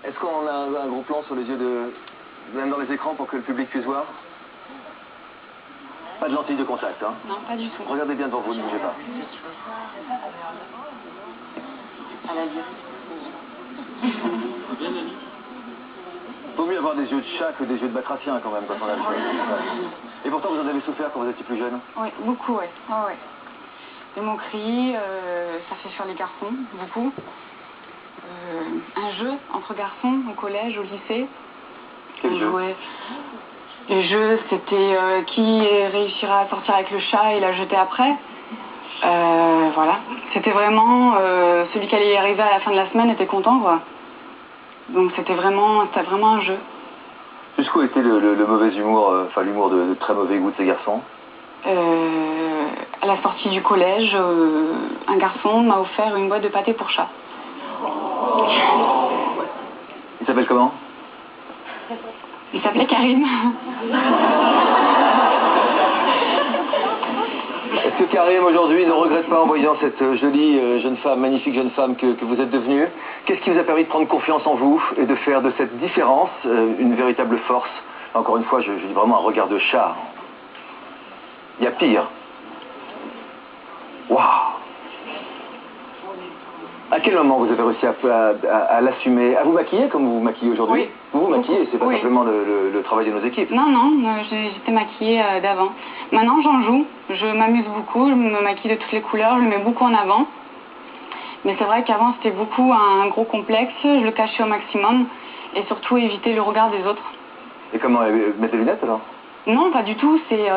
Est-ce qu'on a un gros plan sur les yeux de... même dans les écrans pour que le public puisse voir? Pas de lentilles de contact, hein? Non, pas du tout. Regardez bien devant vous, ne bougez pas. Vaut mieux avoir des yeux de chat que des yeux de batracien quand même quand on a le choix. Et pourtant vous en avez souffert quand vous étiez plus jeune? Oui, beaucoup, oui. Oh, ouais. Les moqueries, ça fait sur les garçons, beaucoup. Un jeu entre garçons au collège, au lycée. Quel jeu? Les jeux, c'était qui réussira à sortir avec le chat et la jeter après. Voilà. C'était vraiment celui qui allait y arriver à la fin de la semaine était content, quoi. Donc c'était vraiment un jeu. Jusqu'où était le mauvais humour, enfin l'humour de très mauvais goût de ces garçons? À la sortie du collège, un garçon m'a offert une boîte de pâté pour chat. Il s'appelle comment? Il s'appelait Karim. Est-ce que Karim aujourd'hui ne regrette pas en voyant cette jolie jeune femme, magnifique jeune femme que vous êtes devenue? Qu'est-ce qui vous a permis de prendre confiance en vous et de faire de cette différence une véritable force? Encore une fois, je dis vraiment un regard de chat. Il y a pire. Waouh! À quel moment vous avez réussi à l'assumer? À vous maquiller comme vous vous maquillez aujourd'hui? Oui. Vous vous maquillez, c'est pas Oui. simplement le travail de nos équipes. Non, j'étais maquillée d'avant. Maintenant, j'en joue. Je m'amuse beaucoup, je me maquille de toutes les couleurs, je le mets beaucoup en avant. Mais c'est vrai qu'avant, c'était beaucoup un gros complexe, je le cachais au maximum. Et surtout, éviter le regard des autres. Et comment? Mettre des lunettes alors? Non, pas du tout. C'est...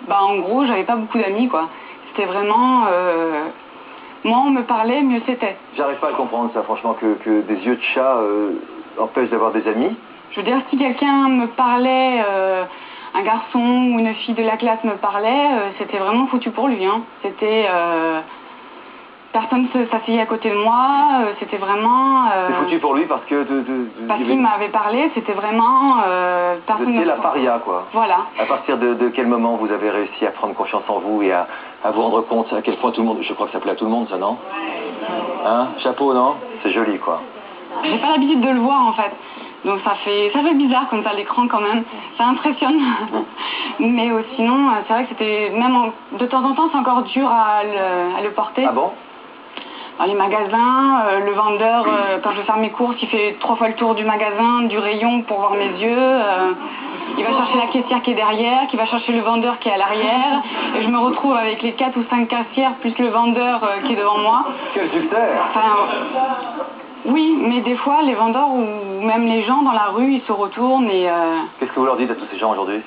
en gros, j'avais pas beaucoup d'amis, quoi. C'était vraiment... Moins on me parlait, mieux c'était. J'arrive pas à comprendre ça, franchement, que des yeux de chat empêchent d'avoir des amis. Je veux dire, si quelqu'un me parlait, un garçon ou une fille de la classe me parlait, c'était vraiment foutu pour lui, hein. C'était... personne ne s'asseyait à côté de moi, c'était vraiment... C'est foutu pour lui parce que... Parce qu'il m'avait parlé, c'était vraiment... C'était la paria, quoi. Voilà. À partir de quel moment vous avez réussi à prendre confiance en vous et à vous rendre compte à quel point tout le monde... Je crois que ça plaît à tout le monde, ça, non? Hein? Chapeau, non? C'est joli, quoi. J'ai pas l'habitude de le voir, en fait. Donc ça fait bizarre comme ça à l'écran quand même. Ça impressionne. Mais sinon, c'est vrai que c'était... Même de temps en temps, c'est encore dur à le porter. Ah bon? Dans les magasins, le vendeur, quand je vais faire mes courses, il fait 3 fois le tour du magasin, du rayon pour voir mes yeux. Il va chercher la caissière qui est derrière, qui va chercher le vendeur qui est à l'arrière. Et je me retrouve avec les 4 ou 5 caissières plus le vendeur qui est devant moi. Quel succès! Enfin, oui, mais des fois, les vendeurs ou même les gens dans la rue, ils se retournent et... Qu'est-ce que vous leur dites à tous ces gens aujourd'hui?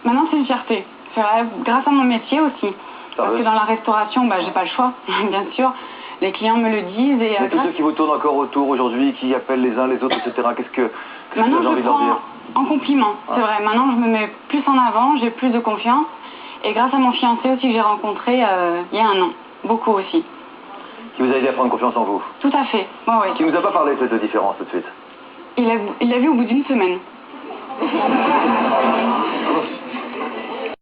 Maintenant, c'est une fierté. C'est vrai, grâce à mon métier aussi. Parce que dans la restauration, j'ai pas le choix, bien sûr. Les clients me le disent et... Mais tous ceux qui vous tournent encore autour aujourd'hui, qui appellent les uns les autres, etc., qu'est-ce que vous avez envie de leur dire? En compliment, c'est vrai. Maintenant, je me mets plus en avant, j'ai plus de confiance. Et grâce à mon fiancé aussi que j'ai rencontré il y a 1 an. Beaucoup aussi. Qui vous a aidé à prendre confiance en vous? Tout à fait, oui. Qui vous a pas parlé de cette différence tout de suite? Il l'a vu au bout d'1 semaine.